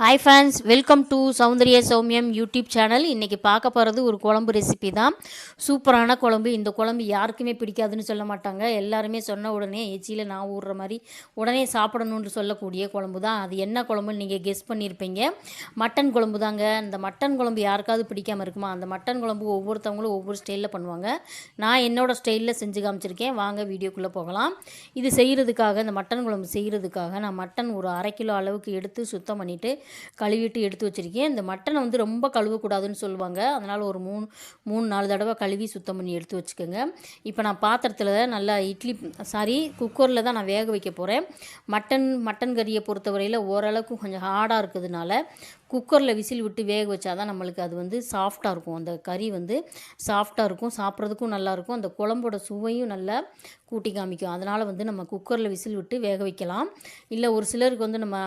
Hi friends, welcome to Soundarya Soumiyam YouTube channel. இன்றைக்கி பார்க்க போகிறது ஒரு குழம்பு ரெசிபி தான். சூப்பரான குழம்பு. இந்த குழம்பு யாருக்குமே பிடிக்காதுன்னு சொல்ல மாட்டாங்க. எல்லாருமே சொன்ன உடனே எச்சியில் நான் ஊறுற மாதிரி உடனே சாப்பிடணுன்னு சொல்லக்கூடிய குழம்பு தான். அது என்ன குழம்புன்னு நீங்கள் கெஸ் பண்ணியிருப்பீங்க. மட்டன் குழம்பு தாங்க. இந்த மட்டன் குழம்பு யாருக்காவது பிடிக்காமல் இருக்குமா? அந்த மட்டன் குழம்பு ஒவ்வொருத்தவங்களும் ஒவ்வொரு ஸ்டைலில் பண்ணுவாங்க. நான் என்னோடய ஸ்டைலில் செஞ்சு காமிச்சிருக்கேன். வாங்க வீடியோக்குள்ளே போகலாம். இது செய்கிறதுக்காக, இந்த மட்டன் குழம்பு செய்கிறதுக்காக நான் மட்டன் ஒரு 1/2 கிலோ அளவுக்கு எடுத்து சுத்தம் பண்ணிவிட்டு கழுவிட்டு எடுத்து வச்சுருக்கேன். இந்த மட்டனை வந்து ரொம்ப கழுவக்கூடாதுன்னு சொல்லுவாங்க. அதனால் ஒரு 3-4 தடவை கழுவி சுத்தம் பண்ணி எடுத்து வச்சுக்கோங்க. இப்போ நான் பாத்திரத்தில் நல்லா குக்கரில் தான் நான் வேக வைக்க போகிறேன். மட்டன் கறியை பொறுத்தவரையில் ஓரளவுக்கு கொஞ்சம் ஹார்டாக இருக்கிறதுனால குக்கரில் விசில் விட்டு வேக வச்சா தான் நம்மளுக்கு அது வந்து சாஃப்டாக இருக்கும். அந்த கறி வந்து சாஃப்டாக இருக்கும், சாப்பிட்றதுக்கும் நல்லாயிருக்கும். அந்த குழம்போட சுவையும் நல்லா கூட்டி காமிக்கும். அதனால் வந்து நம்ம குக்கரில் விசில் விட்டு வேக வைக்கலாம். இல்லை ஒரு சிலருக்கு வந்து நம்ம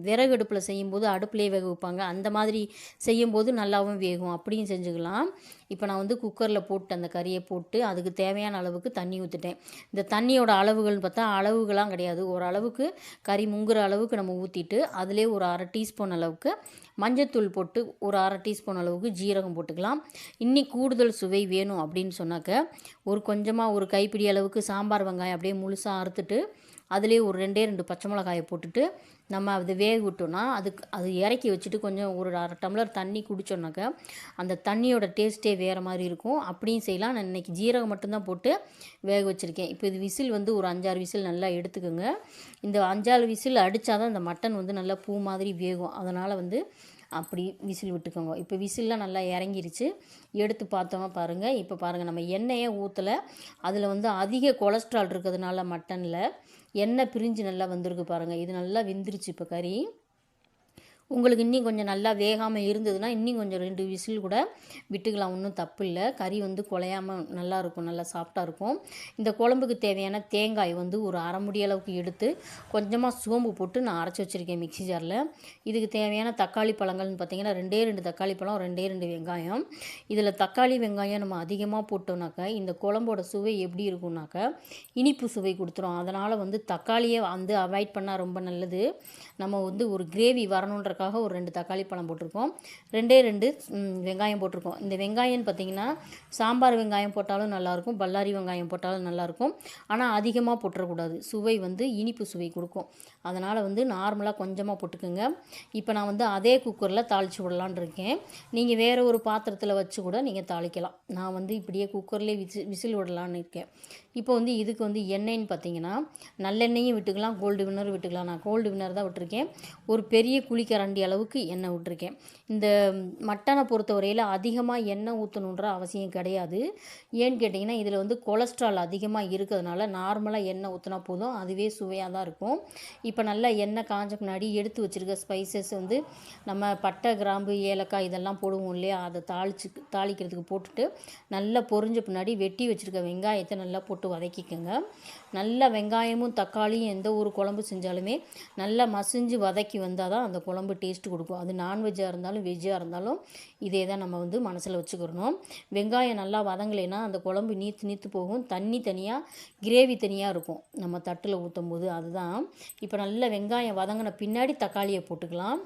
விறகு அடுப்பில் செய்யும்போது அடுப்புலேயே வேக வைப்பாங்க. அந்த மாதிரி செய்யும்போது நல்லாவும் வேகும். அப்படியும் செஞ்சுக்கலாம். இப்போ நான் வந்து குக்கரில் போட்டு அந்த கறியை போட்டு அதுக்கு தேவையான அளவுக்கு தண்ணி ஊற்றிட்டேன். இந்த தண்ணியோட அளவுகள்னு பார்த்தா அளவுகள்லாம் கிடையாது. ஓரளவுக்கு கறி முங்குற அளவுக்கு நம்ம ஊற்றிட்டு அதிலே ஒரு 1/2 டீஸ்பூன் அளவுக்கு மஞ்சத்தூள் போட்டு ஒரு 1/2 டீஸ்பூன் அளவுக்கு ஜீரகம் போட்டுக்கலாம். இன்னி கூடுதல் சுவை வேணும் அப்படின்னு சொன்னாக்க கொஞ்சமாக ஒரு கைப்பிடி அளவுக்கு சாம்பார் வெங்காயம் அப்படியே முழுசாக அறுத்துட்டு அதிலே ஒரு 2 பச்சை மிளகாயை போட்டுட்டு நம்ம அதை வேக விட்டோன்னா அது இறக்கி வச்சுட்டு கொஞ்சம் ஒரு 1/2 டம்ளர் தண்ணி குடித்தோன்னாக்க அந்த தண்ணியோட டேஸ்ட்டே வேறு மாதிரி இருக்கும். அப்படியும் செய்யலாம். நான் இன்றைக்கி ஜீரகம் மட்டும்தான் போட்டு வேக வச்சுருக்கேன். இப்போ இது விசில் வந்து ஒரு 5-6 விசில் நல்லா எடுத்துக்கோங்க. இந்த 5-6 விசில் அடித்தா தான் இந்த மட்டன் வந்து நல்லா பூ மாதிரி வேகும். அதனால் வந்து அப்படி விசில் விட்டுக்கோங்க. இப்போ விசில்லாம் நல்லா இறங்கிருச்சு. எடுத்து பார்த்தோமா பாருங்கள். இப்போ பாருங்கள், நம்ம எண்ணெயே ஊற்றலை. அதில் வந்து அதிக கொலஸ்ட்ரால் இருக்கிறதுனால மட்டனில் எண்ணெய் பிரிஞ்சு நல்லா வந்திருக்கு பாருங்கள். இது நல்லா வெந்துருச்சு இப்போ கறி. உங்களுக்கு இன்னும் கொஞ்சம் நல்லா வேகாமல் இருந்ததுன்னா இன்னும் கொஞ்சம் 2 விசில் கூட விட்டுக்கலாம். ஒன்றும் தப்பு இல்லை. கறி வந்து குலையாமல் நல்லாயிருக்கும், நல்லா சாஃப்டாக இருக்கும். இந்த குழம்புக்கு தேவையான தேங்காய் வந்து ஒரு 1/2 முடி அளவுக்கு எடுத்து கொஞ்சமாக சோம்பு போட்டு நான் அரைச்சி வச்சுருக்கேன் மிக்ஸி ஜாரில். இதுக்கு தேவையான தக்காளி பழங்கள்னு பார்த்தீங்கன்னா 2 தக்காளி பழம், 2 வெங்காயம். இதில் தக்காளி வெங்காயம் நம்ம அதிகமாக போட்டோம்னாக்கா இந்த குழம்போட சுவை எப்படி இருக்கும்னாக்கா இனிப்பு சுவை கொடுத்துரும். அதனால் வந்து தக்காளியை வந்து அவாய்ட் பண்ணால் ரொம்ப நல்லது. நம்ம வந்து ஒரு கிரேவி வரணுன்ற ஒரு 2 தக்காளி பழம் போட்டிருக்கோம். 2 வெங்காயம் போட்டிருக்கோம். இந்த வெங்காயம்னு பார்த்தீங்கன்னா சாம்பார் வெங்காயம் போட்டாலும் நல்லாயிருக்கும், பல்லாரி வெங்காயம் போட்டாலும் நல்லாயிருக்கும். ஆனால் அதிகமாக போட்டுறக்கூடாது. சுவை வந்து இனிப்பு சுவை கொடுக்கும். அதனால் வந்து நார்மலாக கொஞ்சமாக போட்டுக்கோங்க. இப்போ நான் வந்து அதே குக்கரில் தாளித்து விடலான் இருக்கேன். நீங்கள் வேறு ஒரு பாத்திரத்தில் வச்சு கூட நீங்கள் தாளிக்கலாம். நான் வந்து இப்படியே குக்கர்லேயே விசில் விடலான்னு இருக்கேன். இப்போ வந்து இதுக்கு வந்து எண்ணெய்ன்னு பார்த்தீங்கன்னா நல்லெண்ணெயும் விட்டுக்கலாம், கோல்டு வின்னர் விட்டுக்கலாம். நான் கோல்டு வின்னர் தான் விட்டுருக்கேன். ஒரு பெரிய குழிக்கரண்டி அளவுக்கு எண்ணெய் விட்டுருக்கேன். இந்த மட்டனை பொறுத்தவரையில் அதிகமாக எண்ணெய் ஊற்றணுன்ற அவசியம் கிடையாது. ஏன்னு கேட்டிங்கன்னா இதில் வந்து கொலஸ்ட்ரால் அதிகமாக இருக்கிறதுனால நார்மலாக எண்ணெய் ஊற்றினா போதும், அதுவே சுவையாக தான் இருக்கும். இப்போ நல்லா எண்ணெய் காஞ்ச பின்னாடி எடுத்து வச்சுருக்க ஸ்பைசஸ் வந்து நம்ம பட்டை, கிராம்பு, ஏலக்காய் இதெல்லாம் போடுவோம் இல்லையா, அதை தாளிக்கிறதுக்கு போட்டுட்டு நல்லா பொரிஞ்ச பின்னாடி வெட்டி வச்சுருக்க வெங்காயத்தை நல்லா போட்டு வதக்கிக்கோங்க. நல்லா வெங்காயமும் தக்காளியும் எந்த ஒரு குழம்பு செஞ்சாலுமே நல்லா மசிஞ்சு வதக்கி வந்தால் தான் அந்த குழம்பு டேஸ்ட்டு கொடுக்கும். அது நான்வெஜ்ஜாக இருந்தாலும் வெஜ்ஜாக இருந்தாலும் இதே தான் நம்ம வந்து மனசில் வச்சுக்கிறணும். வெங்காயம் நல்லா வதங்கலைன்னா அந்த குழம்பு நீத்து போகும். தண்ணி தனியாக, கிரேவி தனியாக இருக்கும் நம்ம தட்டில் ஊற்றும் போது. அதுதான் இப்போ நல்லா வெங்காயம் வதங்கின பின்னாடி தக்காளியை போட்டுக்கலாம்.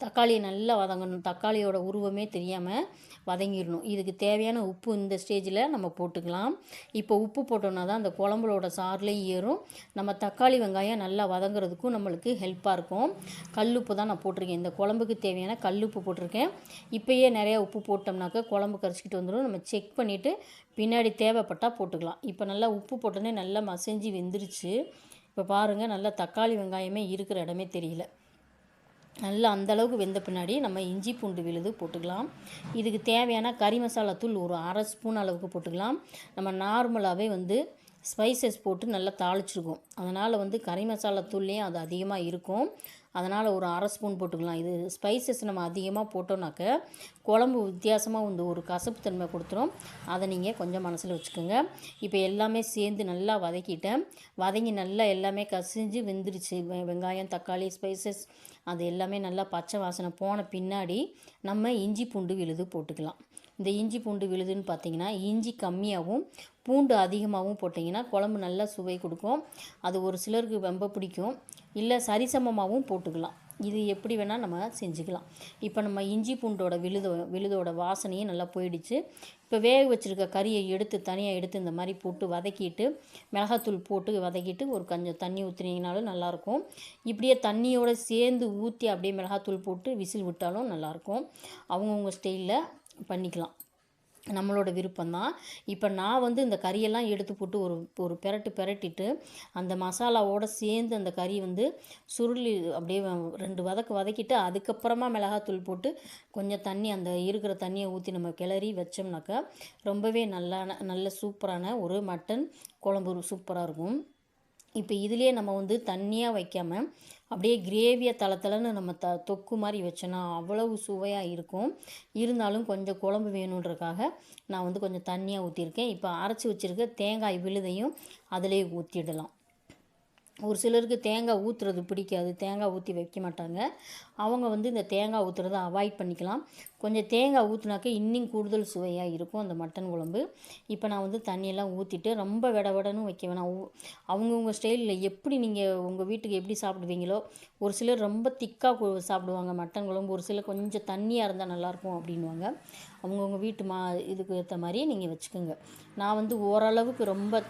தக்காளியை நல்லா வதங்கணும். தக்காளியோட உருவமே தெரியாமல் வதங்கிடணும். இதுக்கு தேவையான உப்பு இந்த ஸ்டேஜில் நம்ம போட்டுக்கலாம். இப்போ உப்பு போட்டோன்னா தான் அந்த குழம்புலோட சாறுலேயும் ஏறும். நம்ம தக்காளி வெங்காயம் நல்லா வதங்குறதுக்கும் நம்மளுக்கு ஹெல்ப்பாக இருக்கும். கல்லுப்பு தான் நான் போட்டிருக்கேன். இந்த குழம்புக்கு தேவையான கல்லுப்பு போட்டிருக்கேன். இப்போயே நிறையா உப்பு போட்டோம்னாக்க குழம்பு கரைச்சிக்கிட்டு வந்துடும். நம்ம செக் பண்ணிவிட்டு பின்னாடி தேவைப்பட்டால் போட்டுக்கலாம். இப்போ நல்லா உப்பு போட்டோன்னே நல்லா மசிஞ்சு வெந்துருச்சு. இப்போ பாருங்கள், நல்லா தக்காளி வெங்காயமே இருக்கிற இடமே தெரியல. நல்லா அந்தளவுக்கு வெந்த பின்னாடி நம்ம இஞ்சி பூண்டு விழுது போட்டுக்கலாம். இதுக்கு தேவையான கறி மசாலா தூள் ஒரு 1/2 ஸ்பூன் அளவுக்கு போட்டுக்கலாம். நம்ம நார்மலாகவே வந்து ஸ்பைசஸ் போட்டு நல்லா தாளிச்சிருக்கோம். அதனால் வந்து கறி மசாலா தூள்லேயும் அது அதிகமாக இருக்கும். அதனால் ஒரு 1/2 ஸ்பூன் போட்டுக்கலாம். இது ஸ்பைசஸ் நம்ம அதிகமாக போட்டோம்னாக்க குழம்பு வித்தியாசமாக வந்து ஒரு கசப்பு தன்மை கொடுத்துரும். அதை நீங்கள் கொஞ்சம் மனசில் வச்சுக்கோங்க. இப்போ எல்லாமே சேர்ந்து நல்லா வதங்கி நல்லா எல்லாமே கசிஞ்சு வெந்துருச்சு. வெங்காயம், தக்காளி, ஸ்பைசஸ் அது எல்லாமே நல்லா பச்சை வாசனை போன பின்னாடி நம்ம இஞ்சி பூண்டு விழுது போட்டுக்கலாம். இந்த இஞ்சி பூண்டு விழுதுன்னு பார்த்தீங்கன்னா இஞ்சி கம்மியாகவும் பூண்டு அதிகமாகவும் போட்டிங்கன்னா குழம்பு நல்லா சுவை கொடுக்கும். அது ஒரு சிலருக்கு ரொம்ப பிடிக்கும். இல்லை சரிசமமாகவும் போட்டுக்கலாம். இது எப்படி வேணால் நம்ம செஞ்சுக்கலாம். இப்போ நம்ம இஞ்சி பூண்டோட விழுதோட வாசனையும் நல்லா போயிடுச்சு. இப்போ வேக வச்சுருக்க கறியை எடுத்து தனியாக எடுத்து இந்த மாதிரி போட்டு வதக்கிட்டு மிளகாத்தூள் போட்டு வதக்கிட்டு ஒரு கொஞ்சம் தண்ணி ஊற்றுனீங்கனாலும் நல்லாயிருக்கும். இப்படியே தண்ணியோடு சேர்ந்து ஊற்றி அப்படியே மிளகாத்தூள் போட்டு விசில் விட்டாலும் நல்லாயிருக்கும். அவங்கவுங்க ஸ்டைலில் பண்ணிக்கலாம், நம்மளோட விருப்பம்தான். இப்போ நான் வந்து இந்த கறியெல்லாம் எடுத்து போட்டு ஒரு பெரட்டிட்டு அந்த மசாலாவோடு சேர்ந்து அந்த கறி வந்து சுருளி அப்படியே 2 வதக்கிட்டு அதுக்கப்புறமா மிளகாத்தூள் போட்டு கொஞ்சம் தண்ணி அந்த இருக்கிற தண்ணியை ஊற்றி நம்ம கிளறி வச்சோம்னாக்கா ரொம்பவே நல்ல சூப்பரான ஒரு மட்டன் குழம்பு சூப்பராக இருக்கும். இப்போ இதுலேயே நம்ம வந்து தண்ணியாக வைக்காமல் அப்படியே கிரேவியை தளத்தலன்னு நம்ம தொக்கு மாதிரி வச்சோன்னா அவ்வளவு சுவையாக இருக்கும். இருந்தாலும் கொஞ்சம் குழம்பு வேணுன்றக்காக நான் வந்து கொஞ்சம் தண்ணியாக ஊற்றிருக்கேன். இப்போ அரைச்சி வச்சுருக்க தேங்காய் விழுதையும் அதிலே ஊற்றிடலாம். ஒரு சிலருக்கு தேங்காய் ஊற்றுறது பிடிக்காது, தேங்காய் ஊற்றி வைக்க மாட்டாங்க. அவங்க வந்து இந்த தேங்காய் ஊற்றுறத அவாய்ட் பண்ணிக்கலாம். கொஞ்சம் தேங்காய் ஊற்றினாக்க இன்னும் கூடுதல் சுவையாக இருக்கும் அந்த மட்டன் குழம்பு. இப்போ நான் வந்து தண்ணியெல்லாம் ஊற்றிட்டு ரொம்ப விடன்னு வைக்க வேணாம். அவங்கவுங்க ஸ்டைலில் எப்படி நீங்கள் உங்கள் வீட்டுக்கு எப்படி சாப்பிடுவீங்களோ, ஒரு சிலர் ரொம்ப திக்காக சாப்பிடுவாங்க மட்டன் குழம்பு, ஒரு சிலர் கொஞ்சம் தண்ணியாக இருந்தால் நல்லாயிருக்கும் அப்படின்வாங்க. அவங்கவுங்க வீட்டு இதுக்கு ஏற்ற மாதிரி நீங்கள் வச்சுக்கோங்க. நான் வந்து ஓரளவுக்கு ரொம்ப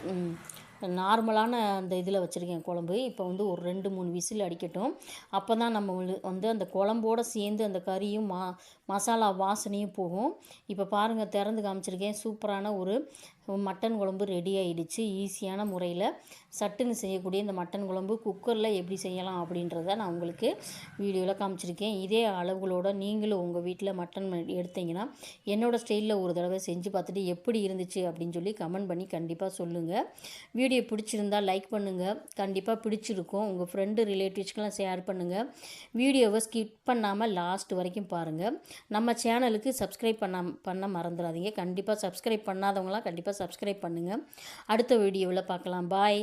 நார்மலான அந்த இதில் வச்சுருக்கேன் குழம்பு. இப்போ வந்து ஒரு 2-3 விசில் அடிக்கட்டும். அப்போ தான் நம்ம வந்து அந்த குழம்போடு சேர்ந்து அந்த கறியும் மசாலா வாசனையும் போகும். இப்போ பாருங்கள், திறந்து காமிச்சிருக்கேன். சூப்பரான ஒரு மட்டன் குழம்பு ரெடி ஆகிடுச்சு. ஈஸியான முறையில் சட்டுன்னு செய்யக்கூடிய இந்த மட்டன் குழம்பு குக்கரில் எப்படி செய்யலாம் அப்படின்றத நான் உங்களுக்கு வீடியோவில் காமிச்சிருக்கேன். இதே அளவுகளோடு நீங்களும் உங்கள் வீட்டில் மட்டன் எடுத்தீங்கன்னா என்னோடய ஸ்டைலில் ஒரு தடவை செஞ்சு பார்த்துட்டு எப்படி இருந்துச்சு அப்படின்னு சொல்லி கமெண்ட் பண்ணி கண்டிப்பாக சொல்லுங்கள். வீடியோ பிடிச்சிருந்தால் லைக் பண்ணுங்கள். கண்டிப்பாக பிடிச்சிருக்கும். உங்கள் ஃப்ரெண்டு ரிலேட்டிவ்ஸ்க்கெலாம் ஷேர் பண்ணுங்கள். வீடியோவை ஸ்கிப் பண்ணாமல் லாஸ்ட் வரைக்கும் பாருங்கள். நம்ம சேனலுக்கு சப்ஸ்கிரைப் பண்ண மறந்துடாதீங்க. கண்டிப்பாக சப்ஸ்கிரைப் பண்ணாதவங்களாம் கண்டிப்பாக சப்ஸ்கிரைப் பண்ணுங்கள். அடுத்த வீடியோவில் பார்க்கலாம். பாய்.